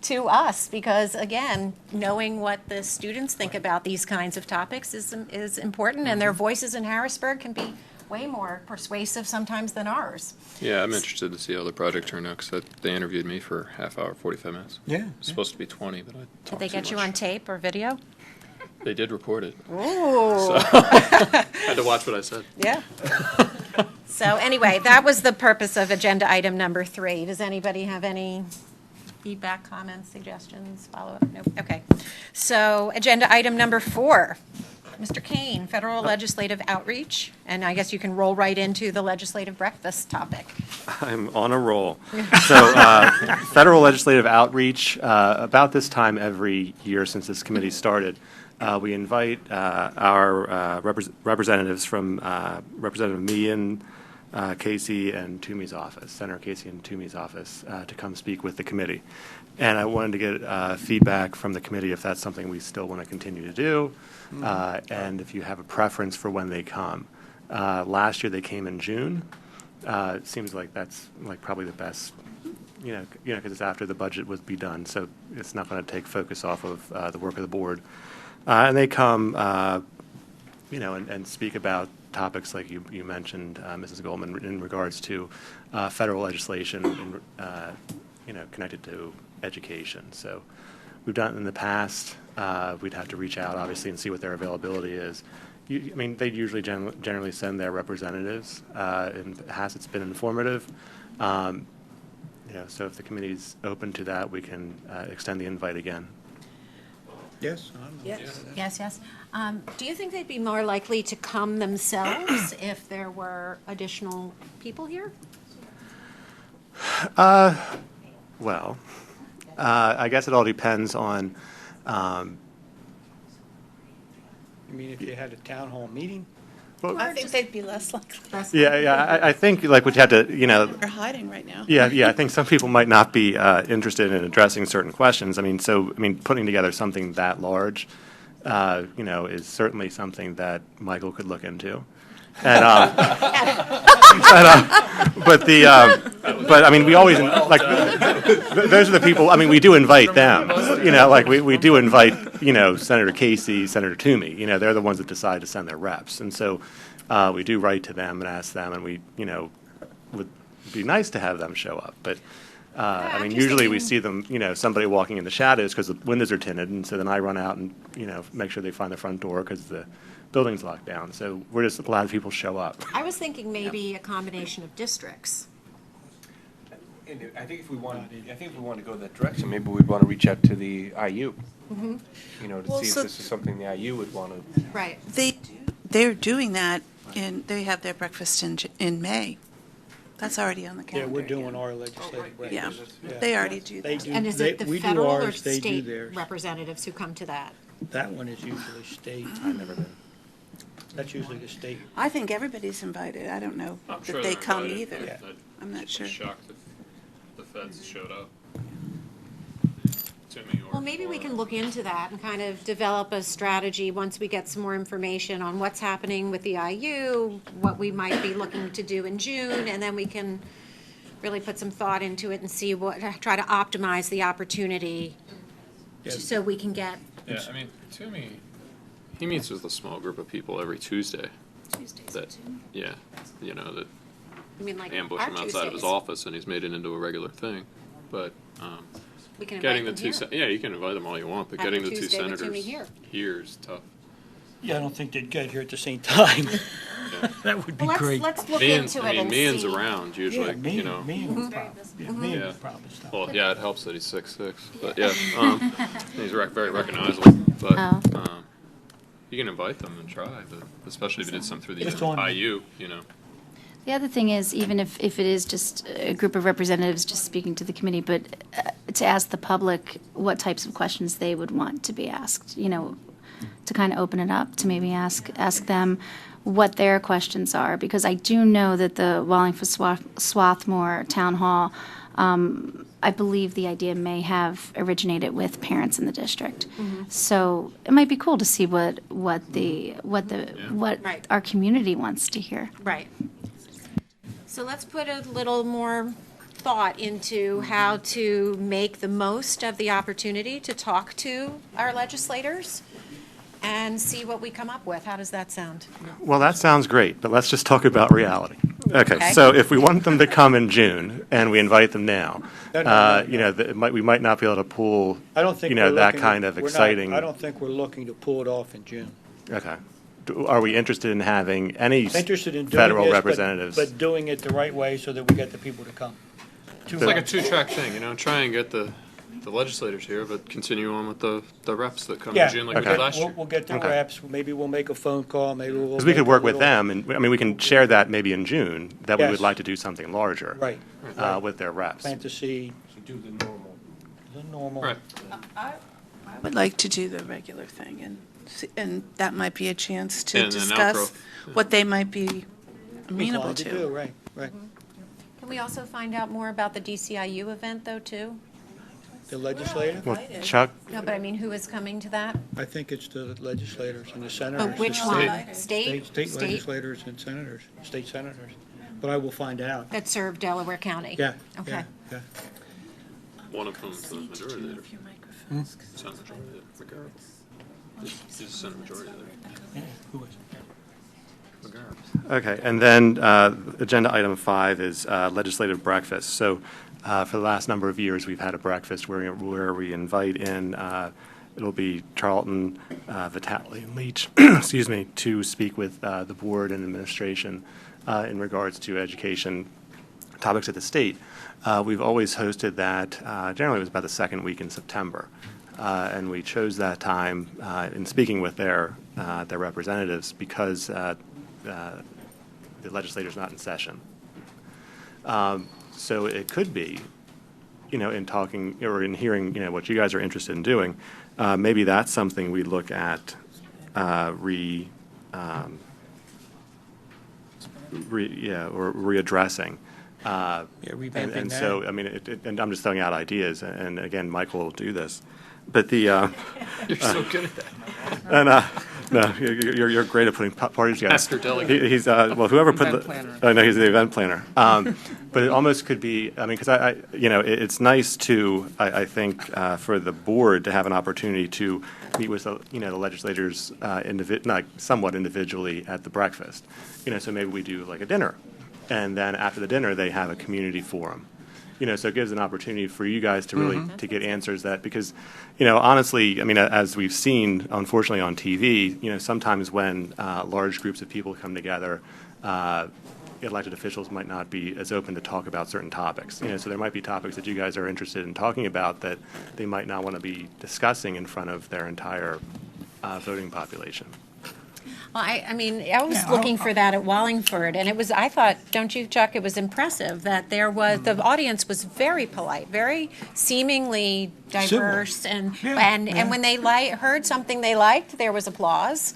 to us, because again, knowing what the students think about these kinds of topics is important, and their voices in Harrisburg can be way more persuasive sometimes than ours. Yeah, I'm interested to see how the project turned out, because they interviewed me for half hour, 45 minutes. Yeah. It's supposed to be 20, but I Did talked they too get you much. on tape or video? They did report it. Ooh. Had to watch what I said. Yeah. So anyway, that was the purpose of agenda item number 3. Does anybody have any feedback, comments, suggestions, follow-up? Nope. Okay. So agenda item number 4, Mr. Kane, federal legislative outreach. And I guess you can roll right into the legislative breakfast topic. I'm on a roll. So, federal legislative outreach, about this time every year since this committee started, we invite our representatives from Representative Meehan, Casey, and Toomey's office, Senator Casey and Toomey's office, to come speak with the committee. And I wanted to get feedback from the committee if that's something we still want to continue to do, and if you have a preference for when they come. Last year they came in June. It seems like that's probably the best, because it's after the budget would be done, so it's not going to take focus off of the work of the board. And they come, and speak about topics like you mentioned, Mrs. Goldman, in regards to federal legislation, connected to education. So we've done it in the past. We'd have to reach out, obviously, and see what their availability is. They usually generally send their representatives. It's been informative. So if the committee's open to that, we can extend the invite again. Yes? Yes. Do you think they'd be more likely to come themselves if there were additional people here? Well, I guess it all depends on. You mean if you had a town hall meeting? I think they'd be less likely. Yeah. I think what you have to, They're hiding right now. Yeah. I think some people might not be interested in addressing certain questions. Putting together something that large, is certainly something that Michael could look into. And, we always those are the people. We do invite them. We do invite Senator Casey, Senator Toomey. They're the ones that decide to send their reps, and so we do write to them and ask them, and we would be nice to have them show up, but. Usually we see them, somebody walking in the shadows because the windows are tinted, and so then I run out and, make sure they find the front door because the building's locked down. So we're just glad people show up. I was thinking maybe a combination of districts. And I think if we want to go that direction, maybe we'd want to reach out to the IU. To see if this is something the IU would want to. Right. They're doing that, they have their breakfast in May. That's already on the Yeah, calendar. we're doing our legislative Yeah, breakfast. they already do that. And is it the we do federal or ours, they do state theirs. representatives who come to that? That one is usually state. I've never been. That's usually the state. I think everybody's invited. I don't know I'm that sure they they're come invited. either. Yeah. I'm not sure. Shocked if the feds showed up. To me, or, Well, maybe we can look into that and kind of develop a strategy once we get some more information on what's happening with the IU, what we might be looking to do in June, and then we can really put some thought into it and see try to optimize the opportunity Yeah. so we can get. Yeah, to me, he meets with a small group of people every Tuesday. Tuesdays That, yeah, that I mean, like ambush our him outside of his Tuesdays. office, and he's made it into a regular thing. But We can getting the invite them here. you can invite them all you want, but Have getting the the two Tuesday with senators Toomey here is tough. Yeah, I don't think they'd get here at the same time. Yeah. That would be Well, great. let's look Meehan's, into it and Meehan's see. around usually, Yeah, me, know. me and problem. Yeah, me Yeah. and problem stuff. Well, yeah, it helps that he's 6'6", but yeah, he's very recognizable. But you can invite them and try, but especially if you did something through the Just on- IU, The other thing is, even if it is just a group of representatives just speaking to the committee, but to ask the public what types of questions they would want to be asked, to kind of open it up, to maybe ask them what their questions are, because I do know that the Wallingford Swarthmore Town Hall, I believe the idea may have originated with parents in the district. So it might be cool to see what Right. our community wants to hear. Right. So let's put a little more thought into how to make the most of the opportunity to talk to our legislators and see what we come up with. How does that sound? Well, that sounds great, but let's just talk about reality. Okay, Okay. so if we want them to come in June and we invite them now, No. you know, we might not be able to pull, I don't think you know, we're that looking- kind of we're not- exciting. I don't think we're looking to pull it off in June. Okay. Are we interested in having any Interested in doing federal this, representatives? but doing it the right way so that we get the people to come. It's like a two-track thing, you know, try and get the legislators here, but continue on with the reps that come in Yeah, June like we Okay. did last year. We'll get the Okay. reps, maybe we'll make a phone call, maybe we'll. Because we could make a work with little- them, and, I mean, we can share that maybe in June, that we Yes. would like to do something larger. Right. With their reps. Plant the seed, Do the normal. the normal. Right. I would like to do the regular thing, and that might be a chance to And an discuss outgrowth. what they might be amenable Inclined to do, right. Can we also find out more about the DCIU event, though, too? The legislative, Well, Chuck, No, but I mean, who is coming to that? I think it's the legislators and the senators. Oh, which the one? State? State legislators and senators, state senators. But I will find out. That serve Delaware County? Yeah. Okay. Yeah. One of them's the majority leader. Senate majority leader, McGarrett. He's a Senate majority leader. Yeah. Who is it? McGarrett. okay, and then agenda item 5 is legislative breakfast. So for the last number of years, we've had a breakfast where we invite in, it'll be Charlton, Vitale, and Leach, excuse me, to speak with the board and administration in regards to education topics at the state. We've always hosted that, generally it was about the second week in September. And we chose that time in speaking with their representatives because the legislature's not in session. So it could be, you know, in talking or in hearing, you know, what you guys are interested in doing, maybe that's something we look at readdressing. Revamping And that. so, I mean, and I'm just throwing out ideas, and again, Michael will do this. But the, You're so good at that. and, no, you're great at putting parties together. Master delegate. He's, well, whoever put Event the. planner. I know he's the event planner. But it almost could be, I mean, because I you know, it's nice to, I think, for the board to have an opportunity to meet with, you know, the legislators like somewhat individually at the breakfast. You know, so maybe we do like a dinner. And then after the dinner, they have a community forum. You know, so it gives an opportunity for you guys to really to get answers that, because, you know, honestly, I mean, as we've seen, unfortunately, on TV, you know, sometimes when large groups of people come together, elected officials might not be as open to talk about certain topics. You know, so there might be topics that you guys are interested in talking about that they might not want to be discussing in front of their entire voting population. Well, I mean, I was looking for that at Wallingford, and it was, I thought, don't you, Chuck, it was impressive that there was, the audience was very polite, very seemingly diverse, and when they heard something they liked, there was applause.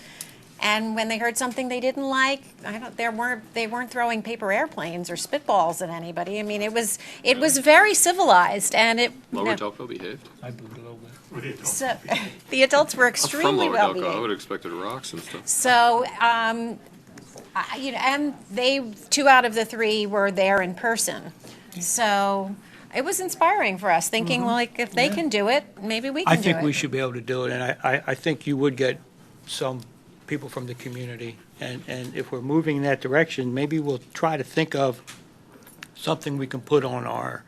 And when they heard something they didn't like, they weren't throwing paper airplanes or spitballs at anybody. I mean, it was very civilized, and it. Lower Delco behaved. I booed a little bit. So, the adults were I'm from extremely Lower well Delco. I would behaved. have expected rocks and stuff. So, you know, and 2 out of the 3 were there in person. So it was inspiring for us, thinking, well, like, if they can do it, maybe we can I do think we it. should be able to do it, and I think you would get some people from the community. And if we're moving in that direction, maybe we'll try to think of something we can put on our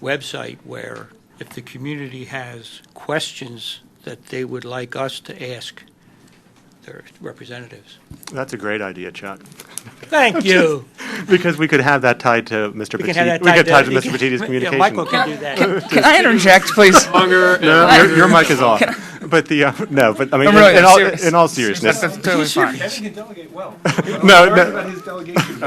website where if the community has questions that they would like us to ask their representatives. That's a great idea, Chuck. Thank you. Because we could have that tied to Mr. We Petit. can have that We could tie tied to Mr. Petiti's communication. Yeah, Michael can do that. Can I interject, please? Longer. No, your mic is off. But the, no, but I mean, I'm really serious. in all seriousness. That's totally fine. can delegate well. No, his delegation.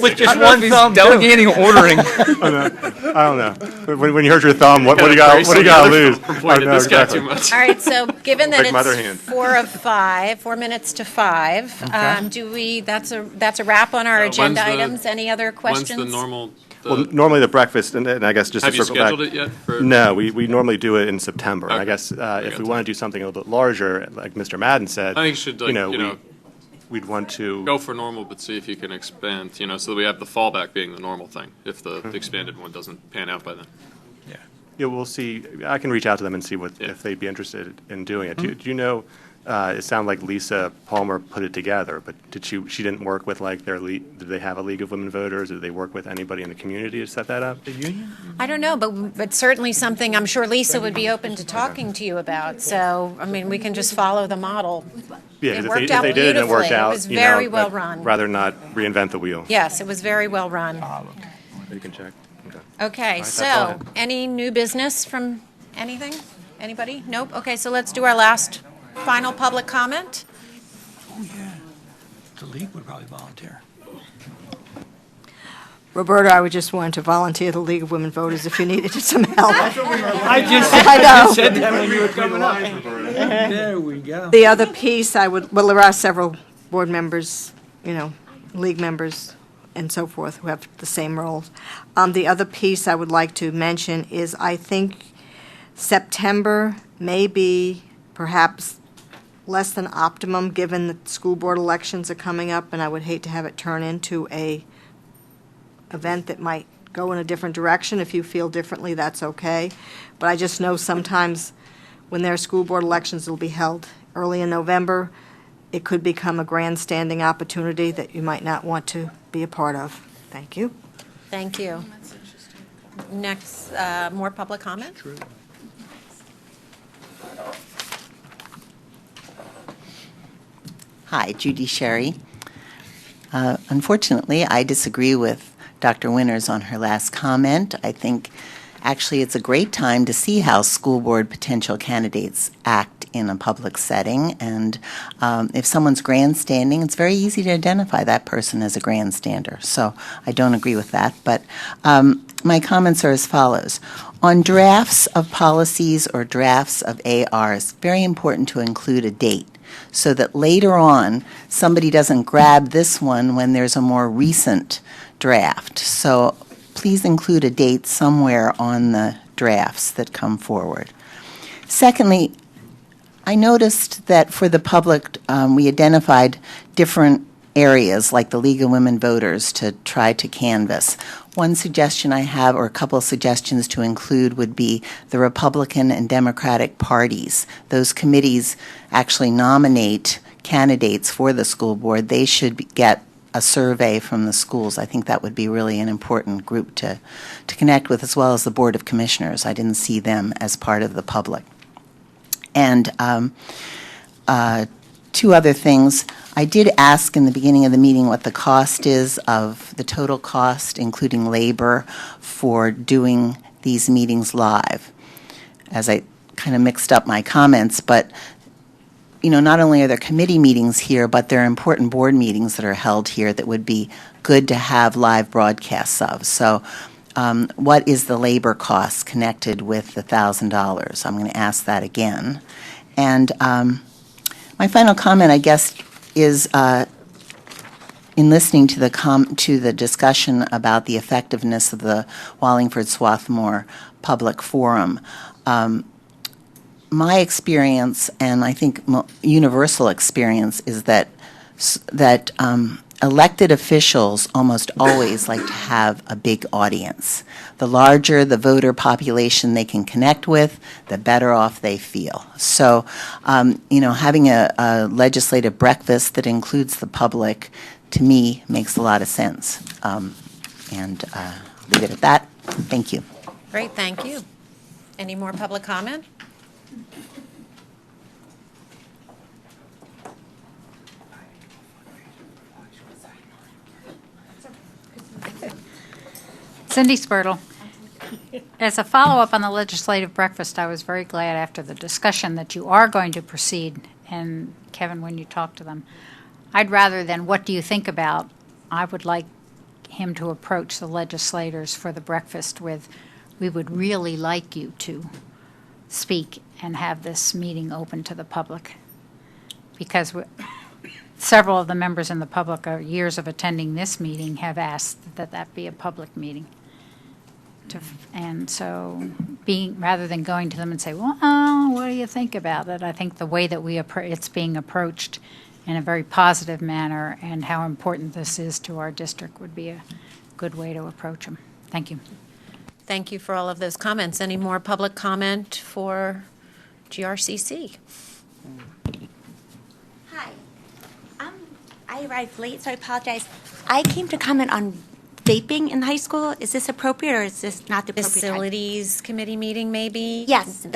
With just I don't know one if he's thumb, too. delegating or ordering. I don't know. When you heard your thumb, what do you got to lose? Pointed I know, this guy exactly. too much. All right, so given that Big mother it's hand. 4 minutes to 5, do we, that's a wrap on our When's agenda the- items? Any other questions? When's the normal? Well, normally the breakfast, and I guess just Have to you circle back. scheduled it yet? For, No, we normally do it in September. And I Okay. guess if got we time. want to do something a little bit larger, like Mr. Madden said, I think you should, like, you know, you know, we'd want to. Go for normal, but see if you can expand, so that we have the fallback being the normal thing, if the expanded one doesn't pan out by then. Yeah, we'll see. I can reach out to them and see if they'd be interested in doing it. Do you know, it sounded like Lisa Palmer put it together, but she didn't work with like did they have a League of Women Voters? Did they work with anybody in the community to set that up? The union? I don't know, but certainly something I'm sure Lisa would be open to talking to you about. So, I mean, we can just follow the model. Yeah, It because worked if out they did and it worked beautifully. It out, was very well I'd run. rather not reinvent the wheel. Yes, it was very well run. You can check. Okay, that's all I so, have. any new business from anything? Anybody? Nope? Okay, so let's do our last final public comment. Oh, yeah. The league would probably volunteer. Roberta, I would just want to volunteer the League of Women Voters if you needed some help. I just said that when you were coming up. There we go. The other piece, there are several board members, league members and so forth who have the same roles. The other piece I would like to mention is I think September may be perhaps less than optimum, given that school board elections are coming up, and I would hate to have it turn into a event that might go in a different direction. If you feel differently, that's okay. But I just know sometimes when there are school board elections that will be held early in November, it could become a grandstanding opportunity that you might not want to be a part of. Thank you. Thank you. Next, more public comment? Hi, Judy Sherry. Unfortunately, I disagree with Dr. Winters on her last comment. I think actually it's a great time to see how school board potential candidates act in a public setting. And if someone's grandstanding, it's very easy to identify that person as a grandstander. So I don't agree with that. But my comments are as follows. On drafts of policies or drafts of ARs, very important to include a date, so that later on somebody doesn't grab this one when there's a more recent draft. So please include a date somewhere on the drafts that come forward. Secondly, I noticed that for the public, we identified different areas like the League of Women Voters to try to canvass. One suggestion I have, or a couple of suggestions to include, would be the Republican and Democratic parties. Those committees actually nominate candidates for the school board. They should get a survey from the schools. I think that would be really an important group to connect with, as well as the Board of Commissioners. I didn't see them as part of the public. And two other things. I did ask in the beginning of the meeting what the cost is of the total cost, including labor, for doing these meetings live, as I kind of mixed up my comments. But, not only are there committee meetings here, but there are important board meetings that are held here that would be good to have live broadcasts of. So what is the labor cost connected with the $1,000? I'm going to ask that again. And my final comment, I guess, is in listening to the discussion about the effectiveness of the Wallingford Swarthmore Public Forum. My experience, and I think universal experience, is that elected officials almost always like to have a big audience. The larger the voter population they can connect with, the better off they feel. So, having a legislative breakfast that includes the public, to me, makes a lot of sense. And leave it at that. Thank you. Great, thank you. Any more public comment? Cindy Spurtle. As a follow-up on the legislative breakfast, I was very glad after the discussion that you are going to proceed, and Kevin, when you talk to them, I'd rather than what do you think about, I would like him to approach the legislators for the breakfast with, we would really like you to speak and have this meeting open to the public. Because several of the members in the public, years of attending this meeting, have asked that that be a public meeting. And so, rather than going to them and say, well, what do you think about it? I think the way that it's being approached in a very positive manner, and how important this is to our district would be a good way to approach them. Thank you. Thank you for all of those comments. Any more public comment for GRCC? Hi. I arrived late, so I apologize. I came to comment on vaping in high school. Is this appropriate, or is this not the appropriate time? Facilities committee meeting, maybe? Yes.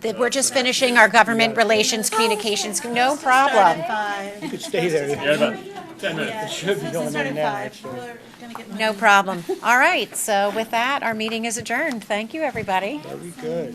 We're just finishing our government relations communications. No problem. You could stay there. It should be going in now, actually. No problem. All right, so with that, our meeting is adjourned. Thank you, everybody. Very good.